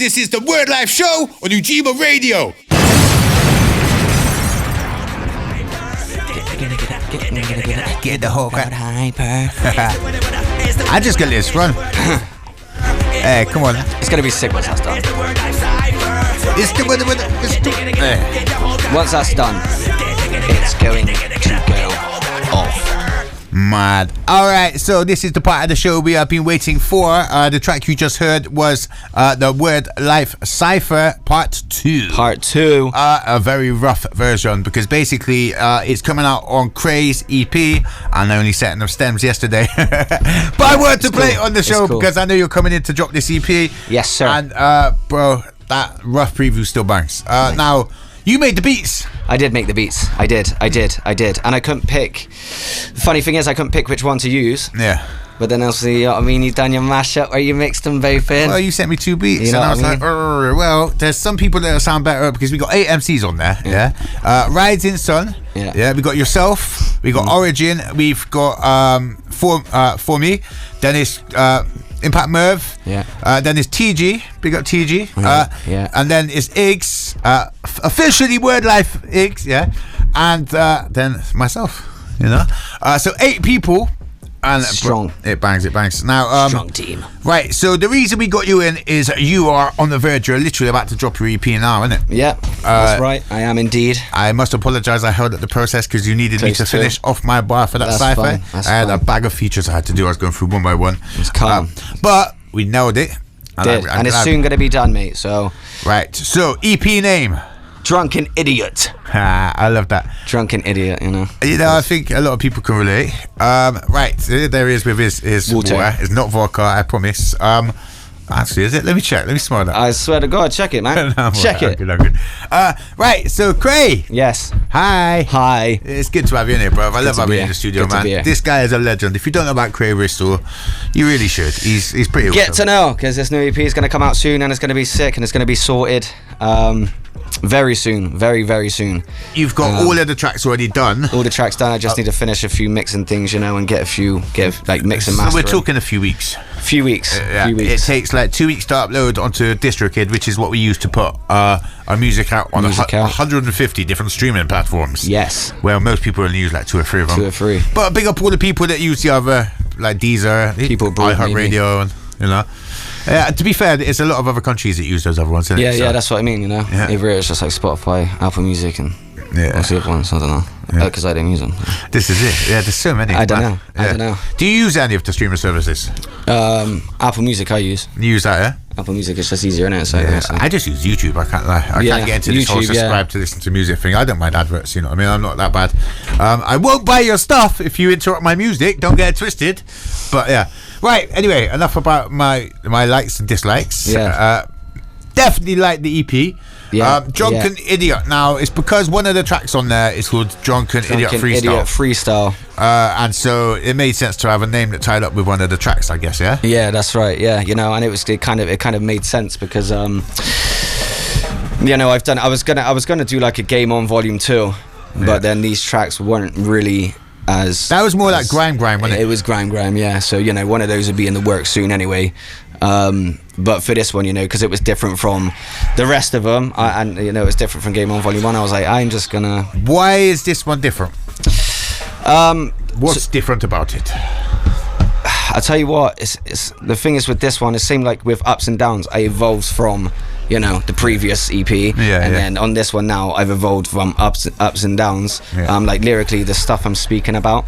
This is the Wordlife show on Ujima Radio. Get the whole crowd hyper. I just got this run. Hey, come on. It's gonna be sick once that's done. Once that's done, it's going to go off. Mad. Alright, so this is the part of the show we have been waiting for. The track you just heard was the Wordlife Cypher Part 2. Part 2. A very rough version because basically it's coming out on Kray's EP and I only set enough stems yesterday. But I wanted to play it on the show because I know you're coming in to drop this EP. Yes, sir. And bro, that rough preview still bangs. Now, you made the beats. I did make the beats. I did. And I couldn't pick. The funny thing is, I couldn't pick which one to use. Yeah. But then obviously, you know what I mean, you've done your mashup where you mixed them both in. Well, you sent me 2 beats, you know and I was like, well, there's some people that sound better because we got 8 MCs on there. Yeah. Rising Sun. Yeah. We got yourself. We got Origin. We've got for me. Then it's Impact Merv. Yeah. Then it's TG. Big up TG. Yeah. And then it's Iggs. Officially Wordlife Iggs. Yeah. And then myself. You know. So 8 people. And strong. It bangs. Now, strong team. Right, so the reason we got you in is you are on the verge. You're literally about to drop your EP now, isn't it? Yeah, that's right. I am indeed. I must apologise. I held up the process because you needed me to finish off my bar for that cypher. I had a bag of features I had to do. I was going through one by one. It's calm. But we nailed it. And it's soon going to be done, mate. So. Right. So EP name. Drunken Idiot. I love that. Drunken Idiot, you know. I think a lot of people can relate. Right, there he is with his water. It's not vodka, I promise. Actually, is it? Let me check. Let me smell that. I swear to God, check it, man. Check it. I'm good. Right, so Kray. Yes. Hi. It's good to have you in here, bro. I love having you in the studio, man. This guy is a legend. If you don't know about Kray Bristol, you really should. He's pretty awesome. Get to know, because this new EP is going to come out soon and it's going to be sick and it's going to be sorted. Very soon, very soon. You've got all of the tracks already done. All the tracks done. I just need to finish a few mixing things, you know, and get mix and master. So we're talking a few weeks. Few weeks. It takes like 2 weeks to upload onto DistroKid, which is what we use to put our music out on 150 different streaming platforms. Yes. Well, most people only use like 2 or 3 of them. 2 or 3. But big up all the people that use the other, like Deezer, iHeartRadio, and you know. To be fair, it's a lot of other countries that use those other ones, isn't it? Yeah, that's what I mean, you know. Over here it's just like Spotify, Apple Music, and what's the other ones? I don't know. Because I didn't use them. This is it. Yeah, there's so many. I don't know. Do you use any of the streaming services? Apple Music I use. You use that, yeah? Apple Music is just easier, isn't it? So, I just use YouTube. I can't lie. I can't get into this whole subscribe to listen to music thing. I don't mind adverts, you know what I mean? I'm not that bad. I won't buy your stuff if you interrupt my music. Don't get it twisted. But yeah. Right, anyway, enough about my likes and dislikes. Yeah. Definitely like the EP. Drunken Idiot. Now, it's because one of the tracks on there is called Drunken Idiot Freestyle. And so it made sense to have a name that tied up with one of the tracks, I guess, yeah? Yeah, that's right, yeah. You know, and it kind of made sense because, you know, I was gonna do like a Game On Volume 2, but then these tracks weren't really... that was more like grime, wasn't it? It was grime, yeah. So, you know, one of those would be in the works soon anyway. But for this one, you know, because it was different from the rest of them, and you know, it was different from Game On Volume 1. I was like, I'm just gonna. Why is this one different? What's different about it? I tell you what, it's the thing is with this one, it seemed like with ups and downs, I evolved from, you know, the previous EP, and then on this one now, I've evolved from ups and downs. Like lyrically, the stuff I'm speaking about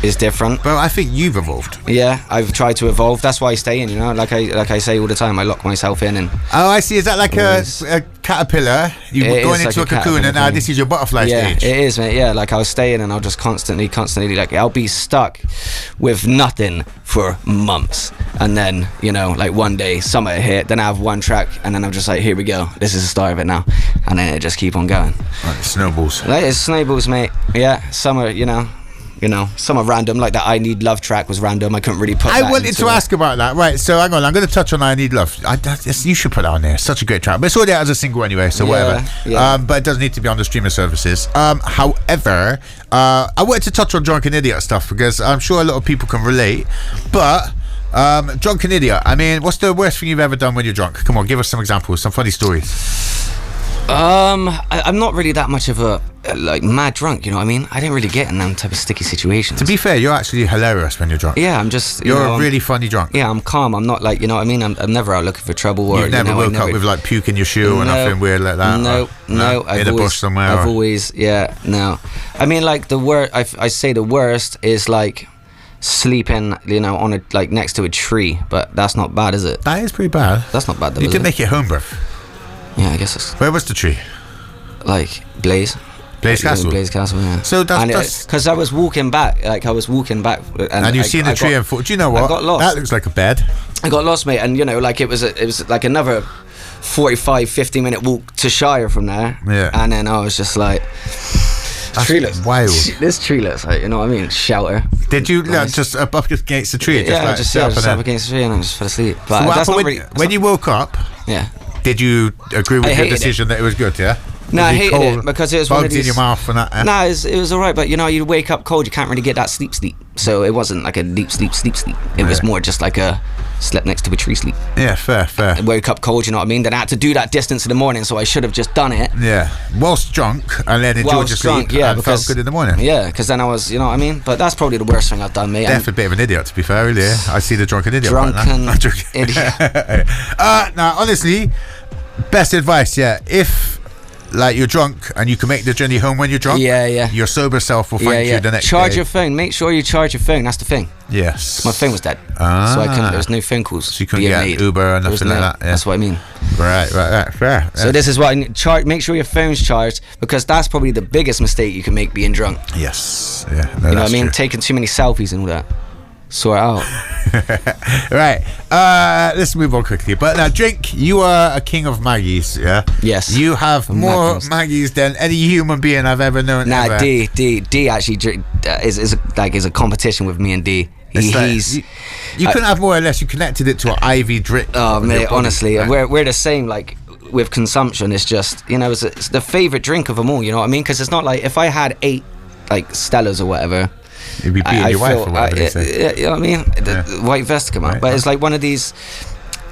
is different. But I think you've evolved. Yeah, I've tried to evolve. That's why I stay in. You know, like I say all the time, I lock myself in. And oh, I see. Is that like a caterpillar? You're going into a cocoon, and now this is your butterfly stage. Yeah, it is, mate. Yeah, like I'll stay in, and I'll just constantly, like I'll be stuck with nothing for months, and then you know, like one day summer hit, then I have one track, and then I'm just like, here we go. This is the start of it now, and then it just keep on going. Right, snowballs. Like, it's snowballs, mate. Yeah, summer, you know, some are random, like that I Need Love track was random. I couldn't really put that. I wanted to ask about that. Right, so hang on, I'm going to touch on I Need Love. You should put that on there. It's such a great track. But it's already out as a single anyway, so whatever. Yeah. But it doesn't need to be on the streaming services. However, I wanted to touch on Drunken Idiot stuff because I'm sure a lot of people can relate. But Drunken idiot. I mean, what's the worst thing you've ever done when you're drunk? Come on, give us some examples, some funny stories. I'm not really that much of a mad drunk, you know what I mean? I didn't really get in them type of sticky situations. To be fair, you're actually hilarious when you're drunk. Yeah, I'm just... You're a really funny drunk. Yeah, I'm calm. I'm not like, you know what I mean? I'm never out looking for trouble. Or, You've never woke up with like puke in your shoe or nothing weird like that? No. In a bush somewhere? I've always, no. I mean, like the worst, I say the worst is like sleeping, you know, on next to a tree, but that's not bad, is it? That is pretty bad. That's not bad though, You did make it home, bruv. Yeah, I guess it's... Where was the tree? Like Blaze Castle, yeah. So that's because I was walking back, and you've seen the tree and thought, do you know what? I got lost. That looks like a bed. I got lost, mate, and you know, like it was like another 45-50 minute walk to Shire from there. Yeah. And then I was just like, treeless. Wild. This treeless, like, you know what I mean? Shelter. Did you just up against the tree? Just up against the tree and I just fell asleep. But so that's not when you woke up, yeah. Did you agree with your decision that it was good, yeah? No, I hated it because it was one of these... bugs in your mouth and that. Eh? No, it was alright, but you know, you wake up cold, you can't really get that sleep. So it wasn't like a deep sleep. It was more just like a slept next to a tree sleep. Yeah, fair. I woke up cold, you know what I mean? Then I had to do that distance in the morning, so I should have just done it. Yeah, whilst drunk and then enjoyed your sleep and felt good in the morning. Yeah, because then I was, you know what I mean? But that's probably the worst thing I've done, mate. Definitely a bit of an idiot, to be fair, really. I see the drunken idiot. Idiot. Now, honestly, best advice, yeah. If like you're drunk and you can make the journey home when you're drunk, your sober self will thank you the next day. Charge your phone. Make sure you charge your phone. That's the thing. Yes. My phone was dead, so I couldn't. There was no phone calls. So you couldn't get Uber or nothing like that. Yeah. That's what I mean. Right. Fair. So this is what I need. Make sure your phone's charged, because that's probably the biggest mistake you can make being drunk. Yes. Yeah. No, you know what I mean? Taking too many selfies and all that. Sort it out. Right. Let's move on quickly. But now, Drink, you are a king of Maggies, yeah? Yes. You have more Maggies than any human being I've ever known. Nah, D actually is a competition with me and D. You couldn't have more or less. You connected it to an Ivy drip. Oh, mate, honestly, we're the same. Like with consumption, it's just, you know, it's the favorite drink of them all. You know what I mean? Because it's not like if I had 8 like Stellas or whatever, you'd be beating your wife or whatever they say. You know what I mean? The white vest come out, but it's like one of these,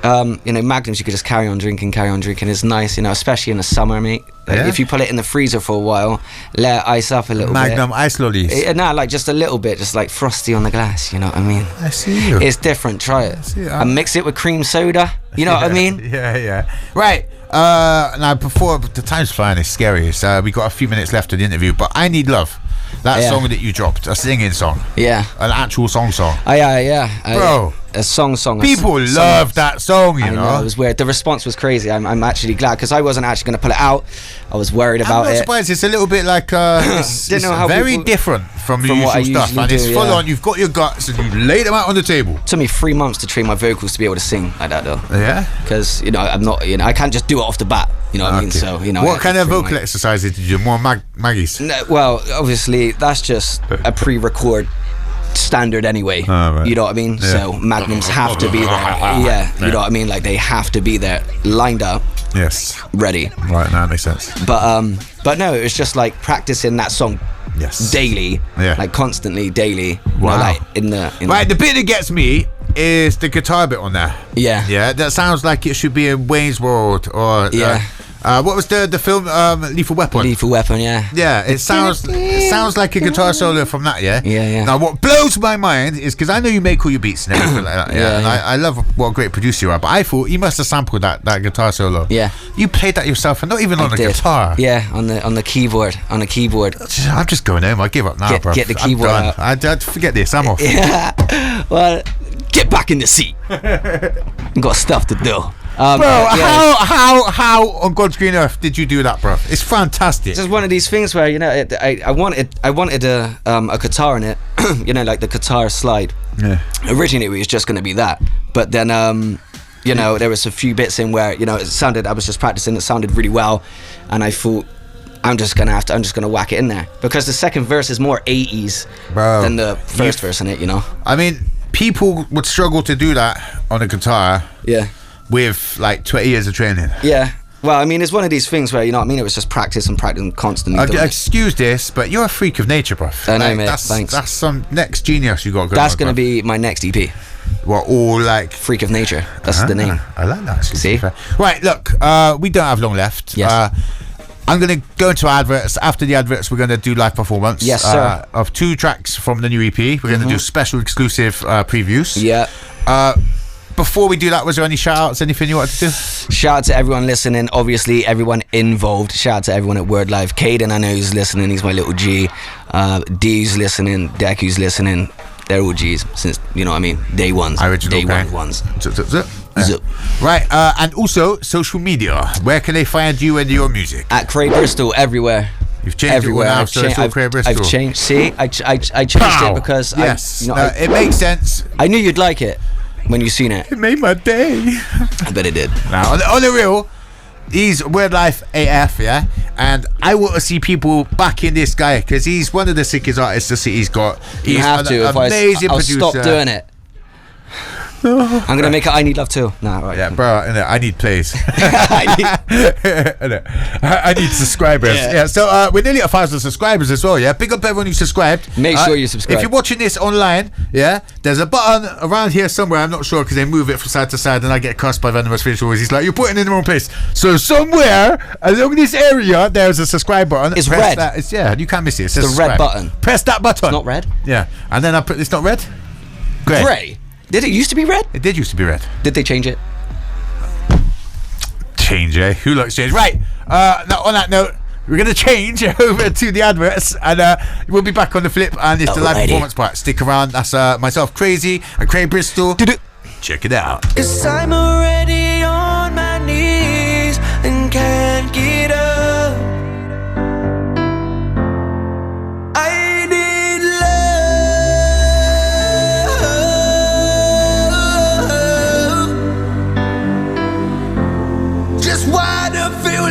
you know, Magnums you could just carry on drinking. It's nice, you know, especially in the summer, mate. Like if you put it in the freezer for a while, let it ice up a little Magnum bit. ice lollies. Like just a little bit, just like frosty on the glass. You know what I mean? I see you. It's different. Try it. And mix it with cream soda. You know what I mean? Yeah. Right. Now before the time's flying, it's scary. We got a few minutes left of the interview, but I Need Love. That song that you dropped, a singing song. Yeah. An actual song. Bro. A song. People love that song, you know. It was weird. The response was crazy. I'm actually glad, because I wasn't actually going to pull it out. I was worried about it. I'm not surprised. It's a little bit like it's very different from the usual stuff, and it's full on. You've got your guts and you laid them out on the table. It took me 3 months to train my vocals to be able to sing like that, though. Yeah. Because, you know, I'm not, you know, I can't just do it off the bat. You know what I mean? So, you know. What kind of vocal exercises did you do? More Maggies? No, well, obviously, that's just a pre-record standard anyway. Right. You know what I mean? Yeah. So Magnums have to be there. Yeah, you know what I mean? Like they have to be there, lined up. Yes. Ready. Right, now that makes sense. But no, it was just like practicing that song. Yes. Daily. Yeah. Like constantly, daily. Wow. You know, like right, the bit that gets me is the guitar bit on there. Yeah. Yeah, that sounds like it should be in Wayne's World or what was the film Lethal Weapon? Lethal Weapon, yeah. Yeah, it sounds like a guitar solo from that, yeah? Yeah. Now, what blows my mind is, because I know you make all your beats and everything like that, and I love what a great producer you are, but I thought you must have sampled that guitar solo. Yeah. You played that yourself, and not even on a guitar. Yeah, on the keyboard. I'm just going home. I give up now, bro. Get the keyboard out. I'd forget this. I'm off. Yeah. Well, get back in the seat. Got stuff to do. Bro, how on God's green earth did you do that, bro? It's fantastic. It's just one of these things where, you know, I wanted a guitar in it, you know, like the guitar slide. Yeah. Originally, it was just going to be that, but then, you know, there was a few bits in where, you know, I was just practicing. It sounded really well, and I thought, I'm just gonna whack it in there, because the second verse is more 80s than the first verse in it, you know. I mean, people would struggle to do that on a guitar. Yeah. With like 20 years of training. Yeah. Well, I mean, it's one of these things where, you know what I mean, it was just practice and constantly. Excuse this, but you're a freak of nature, bro. I know, mate. Thanks. That's some next genius you got going on. That's going to be my next EP. were all like Freak of Nature. That's the name. I like that. See? Right, look, we don't have long left. Yes. I'm going to go into adverts. After the adverts, we're going to do live performance. Yes, sir. Of 2 tracks from the new EP. We're going to do special exclusive previews. Yeah. Before we do that, was there any shout outs, anything you wanted to do? Shout out to everyone listening, obviously everyone involved. Shout out to everyone at Wordlife. Caden, I know who's listening, he's my little G. D's listening, Deku's listening. They're all G's since, you know what I mean, day ones. Day ones. Right, and also social media. Where can they find you and your music? At Kray Bristol, everywhere. You've changed everywhere. It now, so it's all Kray Bristol. I've changed. See, I changed it because it makes sense. I knew you'd like it when you seen it. It made my day. I bet it did. Now, on the real, he's Wordlife AF, yeah, and I want to see people backing this guy because he's one of the sickest artists the city's got. He's have to. Amazing I'll producer. Stop doing it. I'm gonna make it I Need Love Too. Nah, right. Yeah, bro, I need plays. I need subscribers. Yeah, so we're nearly at 1,000 subscribers as well, yeah? Big up everyone who subscribed. Make sure you subscribe. If you're watching this online, yeah, there's a button around here somewhere, I'm not sure because they move it from side to side and I get cussed by venomous visuals. He's like, you're putting it in the wrong place. So somewhere along this area, there's a subscribe button. It's red. Yeah, you can't miss it. It's the red button. Press that button. It's not red? Yeah, and then it's not red? Grey. Did it used to be red? It did used to be red. Did they change it? Change, eh? Who likes change? Right. Now, on that note, we're going to change over to the adverts and we'll be back on the flip and it's the live performance part. Stick around. That's myself, Krazy, and Kray Bristol. Check it out. 'Cause I'm already on my knees and can't get up. I need love. Just wanna feel love.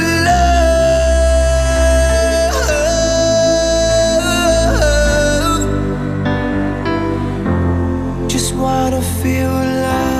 Just wanna feel love.